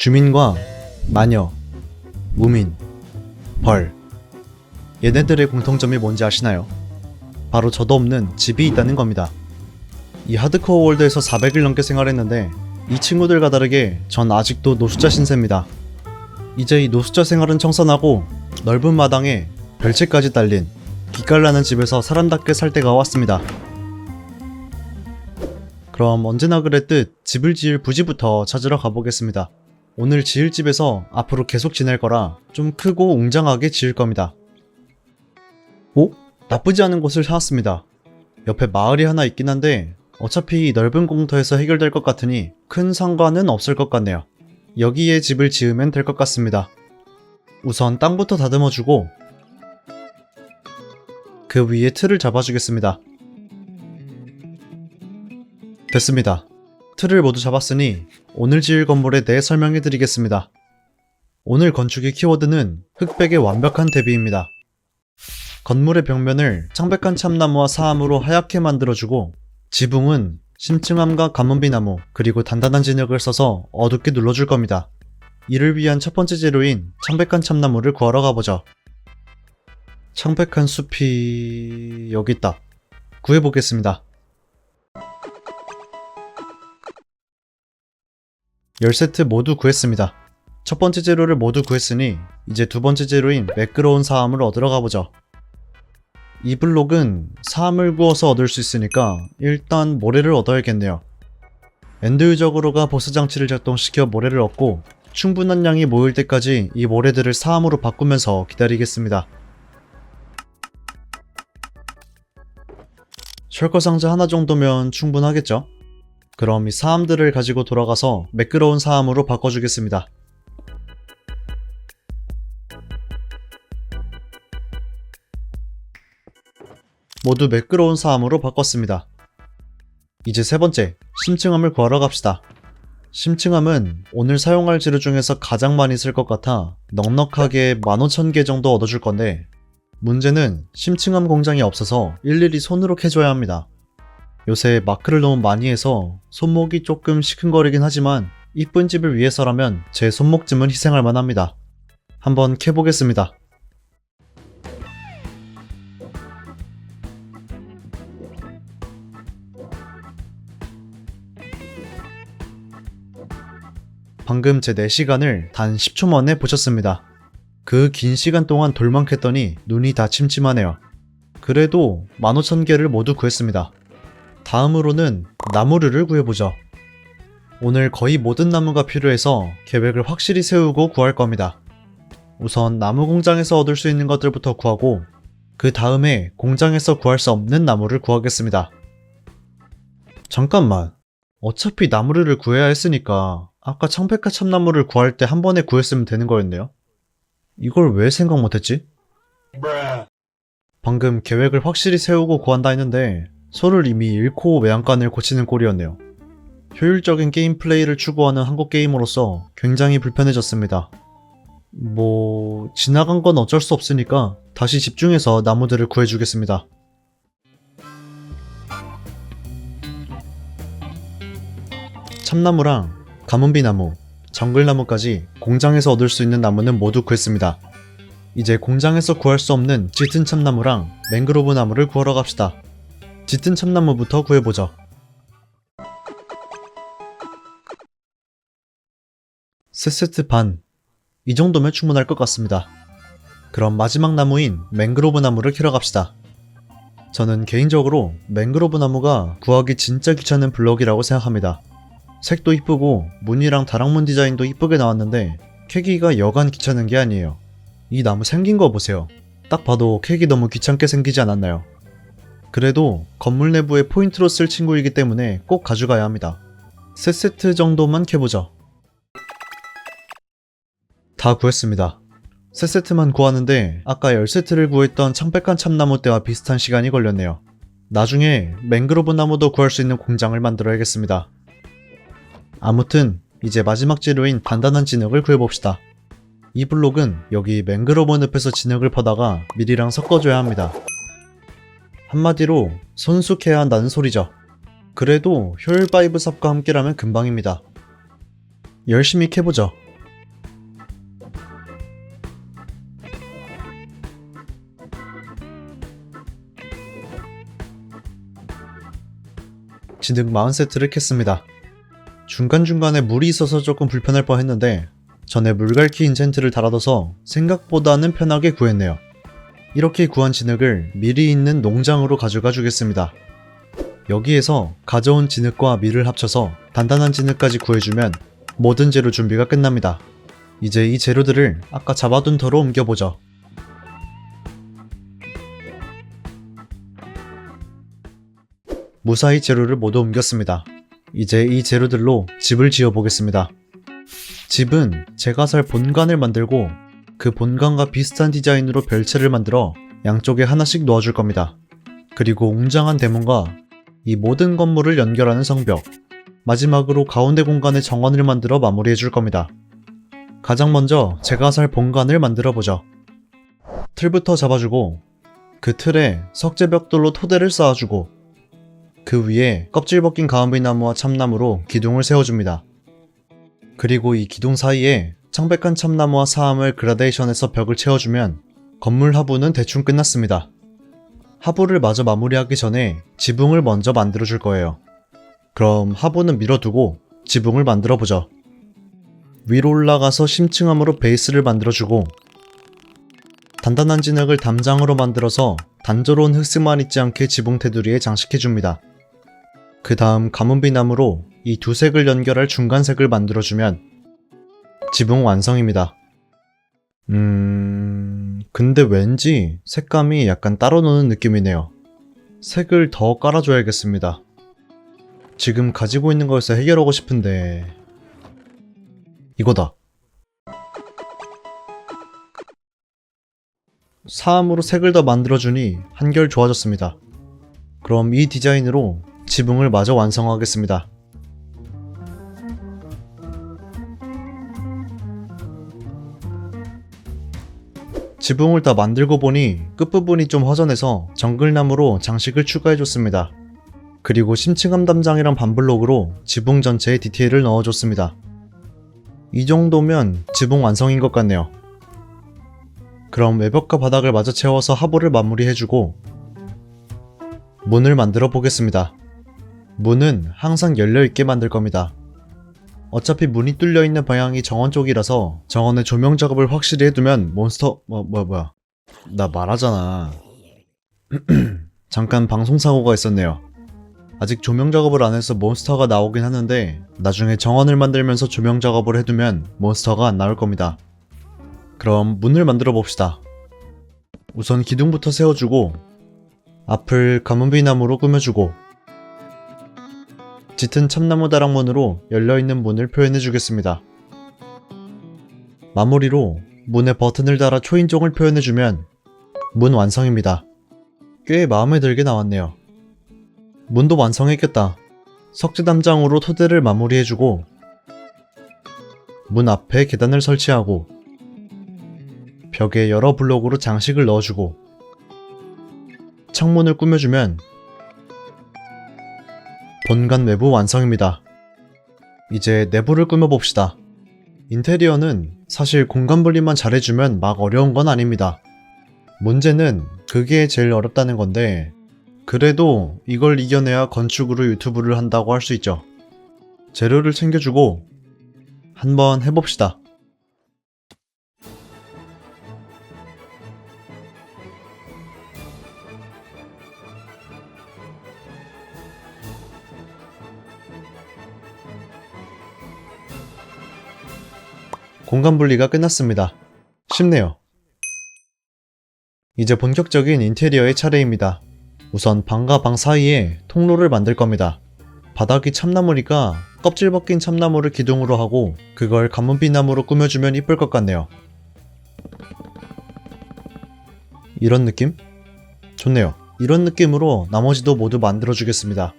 주민과 마녀, 무민, 벌. 얘네들의 공통점이 뭔지 아시나요? 바로 저도 없는 집이 있다는 겁니다. 이 하드코어 월드에서 400일 넘게 생활했는데 이 친구들과 다르게 전 아직도 노숙자 신세입니다. 이제 이 노숙자 생활은 청산하고 넓은 마당에 별채까지 딸린 기깔나는 집에서 사람답게 살 때가 왔습니다. 그럼 언제나 그랬듯 집을 지을 부지부터 찾으러 가보겠습니다. 오늘 지을 집에서 앞으로 계속 지낼 거라 좀 크고 웅장하게 지을 겁니다. 오? 나쁘지 않은 곳을 찾았습니다. 옆에 마을이 하나 있긴 한데 어차피 이 넓은 공터에서 해결될 것 같으니 큰 상관은 없을 것 같네요. 여기에 집을 지으면 될 것 같습니다. 우선 땅부터 다듬어주고 그 위에 틀을 잡아주겠습니다. 됐습니다. 틀을 모두 잡았으니 오늘 지을 건물에 대해 설명해드리겠습니다. 오늘 건축의 키워드는 흑백의 완벽한 대비입니다. 건물의 벽면을 창백한 참나무와 사암으로 하얗게 만들어주고 지붕은 심층암과 가문비나무 그리고 단단한 진흙을 써서 어둡게 눌러줄 겁니다. 이를 위한 첫 번째 재료인 창백한 참나무를 구하러 가보죠. 창백한 숲이... 여기 있다. 구해보겠습니다. 10세트 모두 구했습니다. 첫 번째 재료를 모두 구했으니 이제 두 번째 재료인 매끄러운 사암을 얻으러 가보죠. 이 블록은 사암을 구워서 얻을 수 있으니까 일단 모래를 얻어야겠네요. 엔드 유저그로가 보스 장치를 작동시켜 모래를 얻고 충분한 양이 모일 때까지 이 모래들을 사암으로 바꾸면서 기다리겠습니다. 셜커 상자 하나 정도면 충분하겠죠? 그럼 이 사암들을 가지고 돌아가서 매끄러운 사암으로 바꿔주겠습니다. 모두 매끄러운 사암으로 바꿨습니다. 이제 세 번째, 심층암을 구하러 갑시다. 심층암은 오늘 사용할 재료 중에서 가장 많이 쓸 것 같아 넉넉하게 15,000개 정도 얻어줄 건데 문제는 심층암 공장이 없어서 일일이 손으로 캐줘야 합니다. 요새 마크를 너무 많이 해서 손목이 조금 시큰거리긴 하지만 이쁜 집을 위해서라면 제 손목쯤은 희생할 만합니다. 한번 캐보겠습니다. 방금 제 4시간을 단 10초 만에 보셨습니다. 그 긴 시간 동안 돌만 캤더니 눈이 다 침침하네요. 그래도 15,000개를 모두 구했습니다. 다음으로는 나무류를 구해보죠. 오늘 거의 모든 나무가 필요해서 계획을 확실히 세우고 구할 겁니다. 우선 나무 공장에서 얻을 수 있는 것들부터 구하고 그 다음에 공장에서 구할 수 없는 나무를 구하겠습니다. 잠깐만, 어차피 나무류를 구해야 했으니까 아까 창백한 참나무를 구할 때 한 번에 구했으면 되는 거였네요. 이걸 왜 생각 못했지? 방금 계획을 확실히 세우고 구한다 했는데 소를 이미 잃고 외양간을 고치는 꼴이었네요. 효율적인 게임 플레이를 추구하는 한국 게임으로서 굉장히 불편해졌습니다. 지나간 건 어쩔 수 없으니까 다시 집중해서 나무들을 구해주겠습니다. 참나무랑 가문비나무, 정글나무까지 공장에서 얻을 수 있는 나무는 모두 구했습니다. 이제 공장에서 구할 수 없는 짙은 참나무랑 맹그로브 나무를 구하러 갑시다. 짙은 참나무부터 구해보죠. 세 세트 반. 이 정도면 충분할 것 같습니다. 그럼 마지막 나무인 맹그로브 나무를 캐러 갑시다. 저는 개인적으로 맹그로브 나무가 구하기 진짜 귀찮은 블럭이라고 생각합니다. 색도 이쁘고 무늬랑 다락문 디자인도 이쁘게 나왔는데 캐기가 여간 귀찮은 게 아니에요. 이 나무 생긴 거 보세요. 딱 봐도 캐기 너무 귀찮게 생기지 않았나요? 그래도 건물 내부에 포인트로 쓸 친구이기 때문에 꼭 가져가야 합니다. 3세트 정도만 캐보죠. 다 구했습니다. 3세트만 구하는데 아까 10세트를 구했던 창백한 참나무 때와 비슷한 시간이 걸렸네요. 나중에 맹그로브 나무도 구할 수 있는 공장을 만들어야겠습니다. 아무튼 이제 마지막 재료인 단단한 진흙을 구해봅시다. 이 블록은 여기 맹그로브 늪에서 진흙을 퍼다가 밀이랑 섞어줘야 합니다. 한마디로 손숙해야 한다는 소리죠. 그래도 효율 5 삽과 함께라면 금방입니다. 열심히 캐보죠. 진흙 40세트를 캤습니다. 중간중간에 물이 있어서 조금 불편할 뻔했는데 전에 물갈퀴 인챈트를 달아둬서 생각보다는 편하게 구했네요. 이렇게 구한 진흙을 밀이 있는 농장으로 가져가 주겠습니다. 여기에서 가져온 진흙과 밀을 합쳐서 단단한 진흙까지 구해주면 모든 재료 준비가 끝납니다. 이제 이 재료들을 아까 잡아둔 터로 옮겨보죠. 무사히 재료를 모두 옮겼습니다. 이제 이 재료들로 집을 지어보겠습니다. 집은 제가 살 본관을 만들고 그 본관과 비슷한 디자인으로 별채를 만들어 양쪽에 하나씩 놓아줄 겁니다. 그리고 웅장한 대문과 이 모든 건물을 연결하는 성벽, 마지막으로 가운데 공간에 정원을 만들어 마무리해줄 겁니다. 가장 먼저 제가 살 본관을 만들어보죠. 틀부터 잡아주고 그 틀에 석재벽돌로 토대를 쌓아주고 그 위에 껍질 벗긴 가은비나무와 참나무로 기둥을 세워줍니다. 그리고 이 기둥 사이에 창백한 참나무와 사암을 그라데이션해서 벽을 채워주면 건물 하부는 대충 끝났습니다. 하부를 마저 마무리하기 전에 지붕을 먼저 만들어줄 거예요. 그럼 하부는 밀어두고 지붕을 만들어보죠. 위로 올라가서 심층암으로 베이스를 만들어주고 단단한 진흙을 담장으로 만들어서 단조로운 흙스만 있지 않게 지붕 테두리에 장식해줍니다. 그 다음 가문비나무로 이 두 색을 연결할 중간색을 만들어주면 지붕 완성입니다. 근데 왠지 색감이 약간 따로 노는 느낌이네요. 색을 더 깔아줘야겠습니다. 지금 가지고 있는 거에서 해결하고 싶은데 이거다. 사암으로 색을 더 만들어주니 한결 좋아졌습니다. 그럼 이 디자인으로 지붕을 마저 완성하겠습니다. 지붕을 다 만들고 보니 끝부분이 좀 허전해서 정글나무로 장식을 추가해줬습니다. 그리고 심층암 담장이랑 반블록으로 지붕 전체에 디테일을 넣어줬습니다. 이 정도면 지붕 완성인 것 같네요. 그럼 외벽과 바닥을 마저 채워서 하부를 마무리해주고 문을 만들어 보겠습니다. 문은 항상 열려있게 만들 겁니다. 어차피 문이 뚫려있는 방향이 정원 쪽이라서 정원에 조명 작업을 확실히 해두면 몬스터... 뭐야 나 말하잖아. 잠깐 방송사고가 있었네요. 아직 조명 작업을 안 해서 몬스터가 나오긴 하는데 나중에 정원을 만들면서 조명 작업을 해두면 몬스터가 안 나올 겁니다. 그럼 문을 만들어 봅시다. 우선 기둥부터 세워주고 앞을 가문비나무로 꾸며주고 짙은 참나무 다락문으로 열려있는 문을 표현해주겠습니다. 마무리로 문에 버튼을 달아 초인종을 표현해주면 문 완성입니다. 꽤 마음에 들게 나왔네요. 문도 완성했겠다. 석재담장으로 토대를 마무리해주고 문 앞에 계단을 설치하고 벽에 여러 블록으로 장식을 넣어주고 창문을 꾸며주면 본관 외부 완성입니다. 이제 내부를 꾸며봅시다. 인테리어는 사실 공간 분리만 잘해주면 막 어려운 건 아닙니다. 문제는 그게 제일 어렵다는 건데 그래도 이걸 이겨내야 건축으로 유튜브를 한다고 할 수 있죠. 재료를 챙겨주고 한번 해봅시다. 공간 분리가 끝났습니다. 쉽네요. 이제 본격적인 인테리어의 차례입니다. 우선 방과 방 사이에 통로를 만들 겁니다. 바닥이 참나무니까 껍질 벗긴 참나무를 기둥으로 하고 그걸 가문비나무로 꾸며주면 이쁠 것 같네요. 이런 느낌? 좋네요. 이런 느낌으로 나머지도 모두 만들어주겠습니다.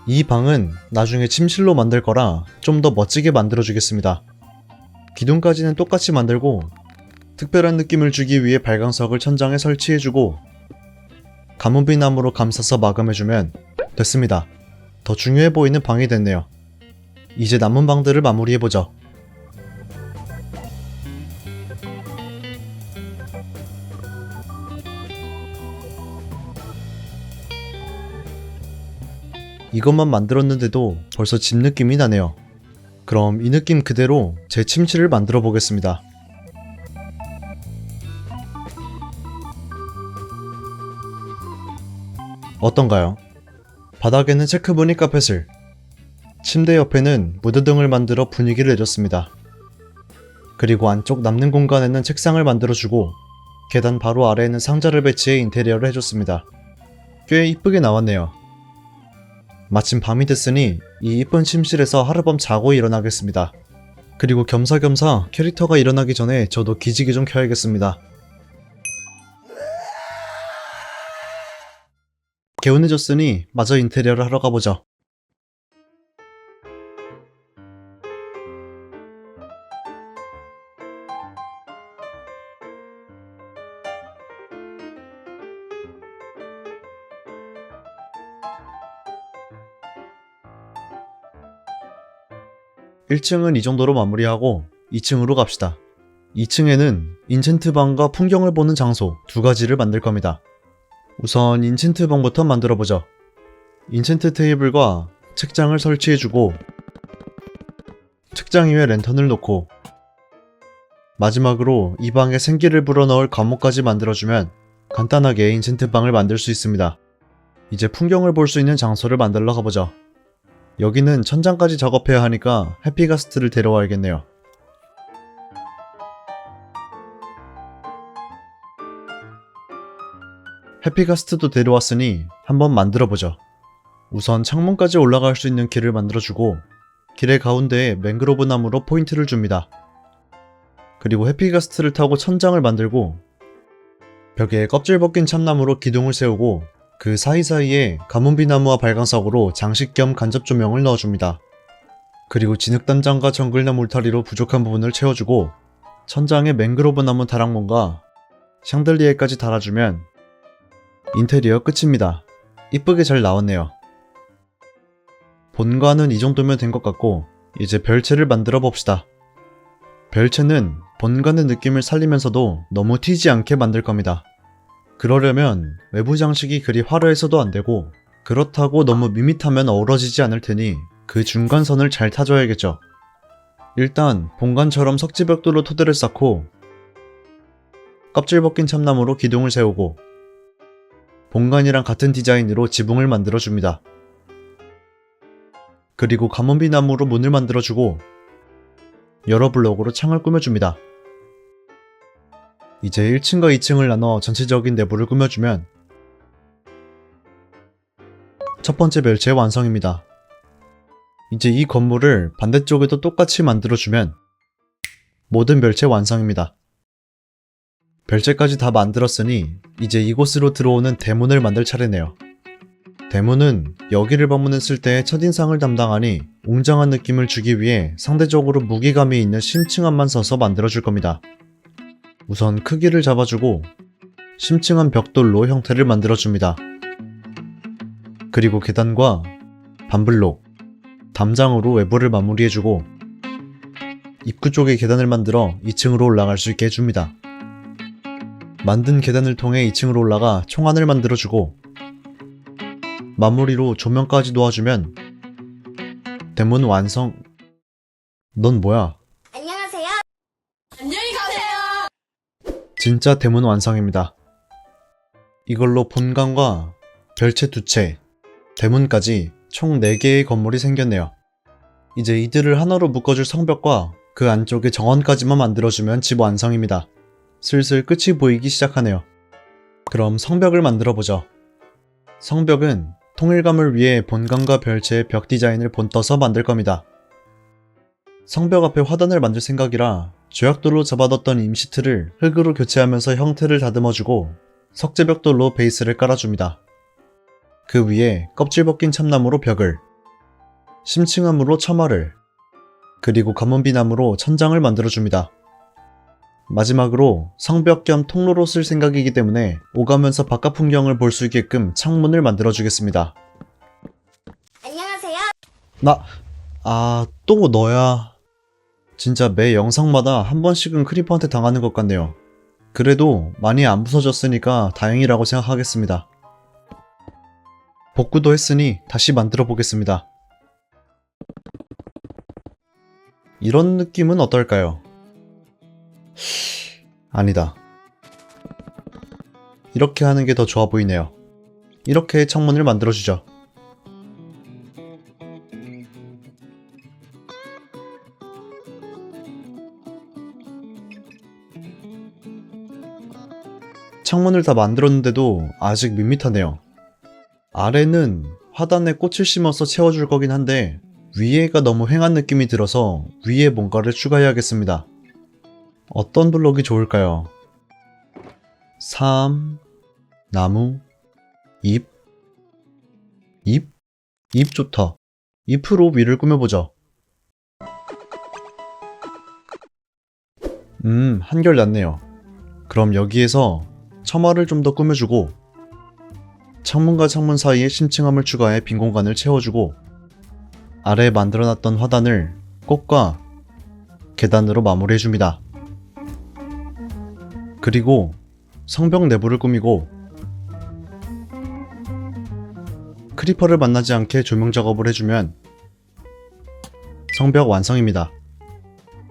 이 방은 나중에 침실로 만들 거라 좀 더 멋지게 만들어주겠습니다. 기둥까지는 똑같이 만들고 특별한 느낌을 주기 위해 발광석을 천장에 설치해주고 가문비나무로 감싸서 마감해주면 됐습니다. 더 중요해 보이는 방이 됐네요. 이제 남은 방들을 마무리해보죠. 이것만 만들었는데도 벌써 집 느낌이 나네요. 그럼 이 느낌 그대로 제 침실을 만들어 보겠습니다. 어떤가요? 바닥에는 체크무늬 카펫을, 침대 옆에는 무드등을 만들어 분위기를 내줬습니다. 그리고 안쪽 남는 공간에는 책상을 만들어주고 계단 바로 아래에는 상자를 배치해 인테리어를 해줬습니다. 꽤 이쁘게 나왔네요. 마침 밤이 됐으니 이 이쁜 침실에서 하룻밤 자고 일어나겠습니다. 그리고 겸사겸사 캐릭터가 일어나기 전에 저도 기지개 좀 켜야겠습니다. 개운해졌으니 마저 인테리어를 하러 가보죠. 1층은 이 정도로 마무리하고 2층으로 갑시다. 2층에는 인챈트 방과 풍경을 보는 장소 두 가지를 만들 겁니다. 우선 인챈트 방부터 만들어보죠. 인챈트 테이블과 책장을 설치해주고 책장 위에 랜턴을 놓고 마지막으로 이 방에 생기를 불어넣을 감옥까지 만들어주면 간단하게 인챈트 방을 만들 수 있습니다. 이제 풍경을 볼 수 있는 장소를 만들러 가보죠. 여기는 천장까지 작업해야 하니까 해피가스트를 데려와야겠네요. 해피가스트도 데려왔으니 한번 만들어보죠. 우선 창문까지 올라갈 수 있는 길을 만들어주고 길의 가운데에 맹그로브 나무로 포인트를 줍니다. 그리고 해피가스트를 타고 천장을 만들고 벽에 껍질 벗긴 참나무로 기둥을 세우고 그 사이사이에 가문비 나무와 발광석으로 장식 겸 간접 조명을 넣어줍니다. 그리고 진흙단장과 정글나무 울타리로 부족한 부분을 채워주고 천장에 맹그로브 나무 다락문과 샹들리에까지 달아주면 인테리어 끝입니다. 이쁘게 잘 나왔네요. 본관은 이 정도면 된 것 같고 이제 별채를 만들어 봅시다. 별채는 본관의 느낌을 살리면서도 너무 튀지 않게 만들 겁니다. 그러려면 외부 장식이 그리 화려해서도 안 되고 그렇다고 너무 밋밋하면 어우러지지 않을 테니 그 중간선을 잘 타줘야겠죠. 일단 본관처럼 석지벽돌로 토대를 쌓고 껍질 벗긴 참나무로 기둥을 세우고 본관이랑 같은 디자인으로 지붕을 만들어줍니다. 그리고 가문비 나무로 문을 만들어주고 여러 블록으로 창을 꾸며줍니다. 이제 1층과 2층을 나눠 전체적인 내부를 꾸며주면 첫 번째 별채의 완성입니다. 이제 이 건물을 반대쪽에도 똑같이 만들어주면 모든 별채 완성입니다. 별채까지 다 만들었으니 이제 이곳으로 들어오는 대문을 만들 차례네요. 대문은 여기를 방문했을 때 첫인상을 담당하니 웅장한 느낌을 주기 위해 상대적으로 무게감이 있는 심층안만 써서 만들어줄 겁니다. 우선 크기를 잡아주고 심층한 벽돌로 형태를 만들어줍니다. 그리고 계단과 반블록, 담장으로 외부를 마무리해주고 입구 쪽에 계단을 만들어 2층으로 올라갈 수 있게 해줍니다. 만든 계단을 통해 2층으로 올라가 총안을 만들어주고 마무리로 조명까지 놓아주면 대문 완성. 넌 뭐야? 안녕하세요. 안녕히 가세요. 진짜 대문 완성입니다. 이걸로 본관과 별채 2채, 대문까지 총 4개의 건물이 생겼네요. 이제 이들을 하나로 묶어줄 성벽과 그 안쪽에 정원까지만 만들어주면 집 완성입니다. 슬슬 끝이 보이기 시작하네요. 그럼 성벽을 만들어보죠. 성벽은 통일감을 위해 본관과 별채의 벽 디자인을 본떠서 만들 겁니다. 성벽 앞에 화단을 만들 생각이라 조약돌로 잡아뒀던 임시틀을 흙으로 교체하면서 형태를 다듬어주고 석재벽돌로 베이스를 깔아줍니다. 그 위에 껍질 벗긴 참나무로 벽을, 심층암으로 처마를, 그리고 가문비 나무로 천장을 만들어줍니다. 마지막으로 성벽 겸 통로로 쓸 생각이기 때문에 오가면서 바깥 풍경을 볼 수 있게끔 창문을 만들어주겠습니다. 안녕하세요. 또 너야. 진짜 매 영상마다 한 번씩은 크리퍼한테 당하는 것 같네요. 그래도 많이 안 부서졌으니까 다행이라고 생각하겠습니다. 복구도 했으니 다시 만들어 보겠습니다. 이런 느낌은 어떨까요? 아니다. 이렇게 하는 게 더 좋아 보이네요. 이렇게 창문을 만들어주죠. 창문을 다 만들었는데도 아직 밋밋하네요. 아래는 화단에 꽃을 심어서 채워줄 거긴 한데 위에가 너무 휑한 느낌이 들어서 위에 뭔가를 추가해야겠습니다. 어떤 블록이 좋을까요? 3, 나무, 잎, 잎? 잎 좋다. 잎으로 위를 꾸며보죠. 한결 낫네요. 그럼 여기에서 처마를 좀 더 꾸며주고 창문과 창문 사이에 심층함을 추가해 빈 공간을 채워주고 아래에 만들어놨던 화단을 꽃과 계단으로 마무리해줍니다. 그리고 성벽 내부를 꾸미고 크리퍼를 만나지 않게 조명 작업을 해주면 성벽 완성입니다.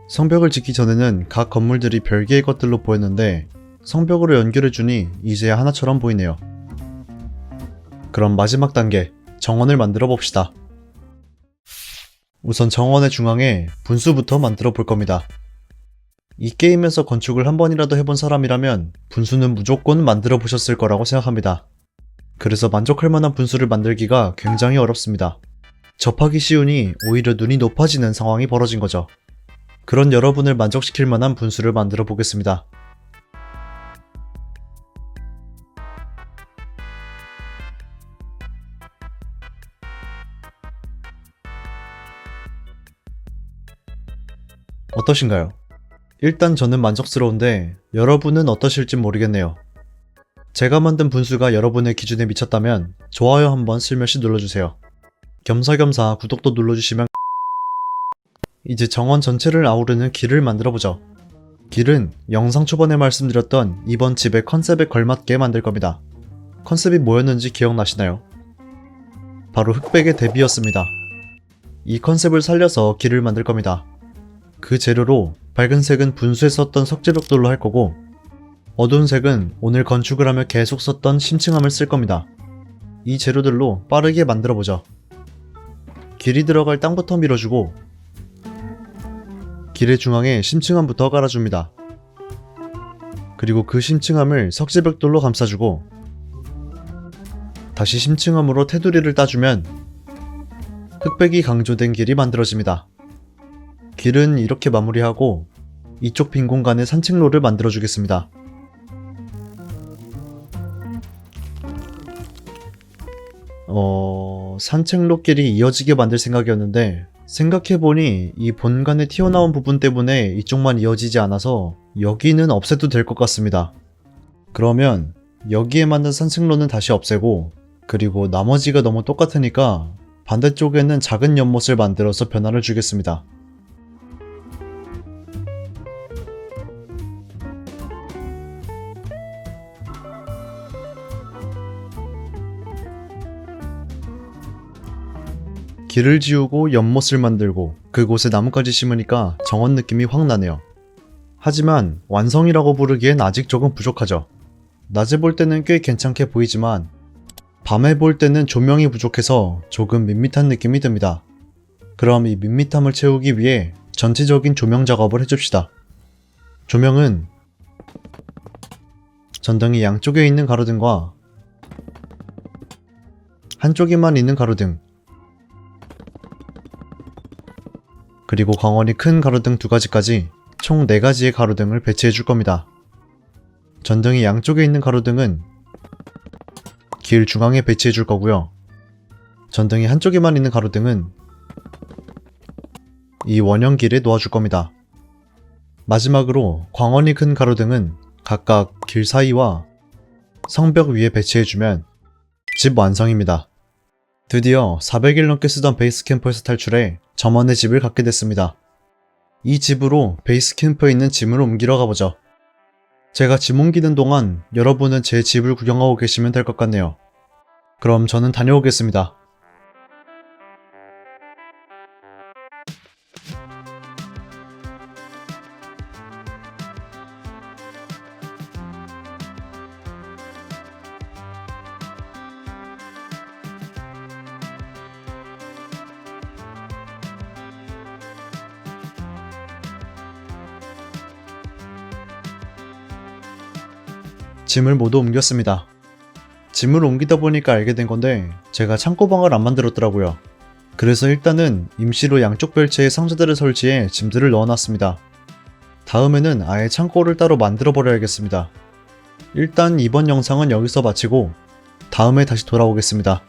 성벽을 짓기 전에는 각 건물들이 별개의 것들로 보였는데 성벽으로 연결해주니 이제야 하나처럼 보이네요. 그럼 마지막 단계, 정원을 만들어 봅시다. 우선 정원의 중앙에 분수부터 만들어 볼 겁니다. 이 게임에서 건축을 한 번이라도 해본 사람이라면 분수는 무조건 만들어 보셨을 거라고 생각합니다. 그래서 만족할 만한 분수를 만들기가 굉장히 어렵습니다. 접하기 쉬우니 오히려 눈이 높아지는 상황이 벌어진 거죠. 그런 여러분을 만족시킬 만한 분수를 만들어 보겠습니다. 어떠신가요? 일단 저는 만족스러운데 여러분은 어떠실지 모르겠네요. 제가 만든 분수가 여러분의 기준에 미쳤다면 좋아요 한번 슬며시 눌러주세요. 겸사겸사 구독도 눌러주시면. 이제 정원 전체를 아우르는 길을 만들어보죠. 길은 영상 초반에 말씀드렸던 이번 집의 컨셉에 걸맞게 만들 겁니다. 컨셉이 뭐였는지 기억나시나요? 바로 흑백의 대비였습니다. 이 컨셉을 살려서 길을 만들 겁니다. 그 재료로 밝은 색은 분수에 썼던 석재벽돌로 할 거고 어두운 색은 오늘 건축을 하며 계속 썼던 심층함을 쓸 겁니다. 이 재료들로 빠르게 만들어보죠. 길이 들어갈 땅부터 밀어주고 길의 중앙에 심층함부터 깔아줍니다. 그리고 그 심층함을 석재벽돌로 감싸주고 다시 심층함으로 테두리를 따주면 흑백이 강조된 길이 만들어집니다. 길은 이렇게 마무리하고 이쪽 빈 공간에 산책로를 만들어주겠습니다. 산책로길이 이어지게 만들 생각이었는데 생각해보니 이 본관에 튀어나온 부분 때문에 이쪽만 이어지지 않아서 여기는 없애도 될 것 같습니다. 그러면 여기에 맞는 산책로는 다시 없애고 그리고 나머지가 너무 똑같으니까 반대쪽에는 작은 연못을 만들어서 변화를 주겠습니다. 길을 지우고 연못을 만들고 그곳에 나뭇가지 심으니까 정원 느낌이 확 나네요. 하지만 완성이라고 부르기엔 아직 조금 부족하죠. 낮에 볼 때는 꽤 괜찮게 보이지만 밤에 볼 때는 조명이 부족해서 조금 밋밋한 느낌이 듭니다. 그럼 이 밋밋함을 채우기 위해 전체적인 조명 작업을 해줍시다. 조명은 전등이 양쪽에 있는 가로등과 한쪽에만 있는 가로등 그리고 광원이 큰 가로등 2가지까지 총 4가지의 가로등을 배치해 줄 겁니다. 전등이 양쪽에 있는 가로등은 길 중앙에 배치해 줄 거고요. 전등이 한쪽에만 있는 가로등은 이 원형 길에 놓아줄 겁니다. 마지막으로 광원이 큰 가로등은 각각 길 사이와 성벽 위에 배치해주면 집 완성입니다. 드디어 400일 넘게 쓰던 베이스 캠프에서 탈출해 저만의 집을 갖게 됐습니다. 이 집으로 베이스 캠프에 있는 짐을 옮기러 가보죠. 제가 짐 옮기는 동안 여러분은 제 집을 구경하고 계시면 될 것 같네요. 그럼 저는 다녀오겠습니다. 짐을 모두 옮겼습니다. 짐을 옮기다 보니까 알게 된 건데 제가 창고방을 안 만들었더라고요. 그래서 일단은 임시로 양쪽 벨트에 상자들을 설치해 짐들을 넣어놨습니다. 다음에는 아예 창고를 따로 만들어 버려야겠습니다. 일단 이번 영상은 여기서 마치고 다음에 다시 돌아오겠습니다.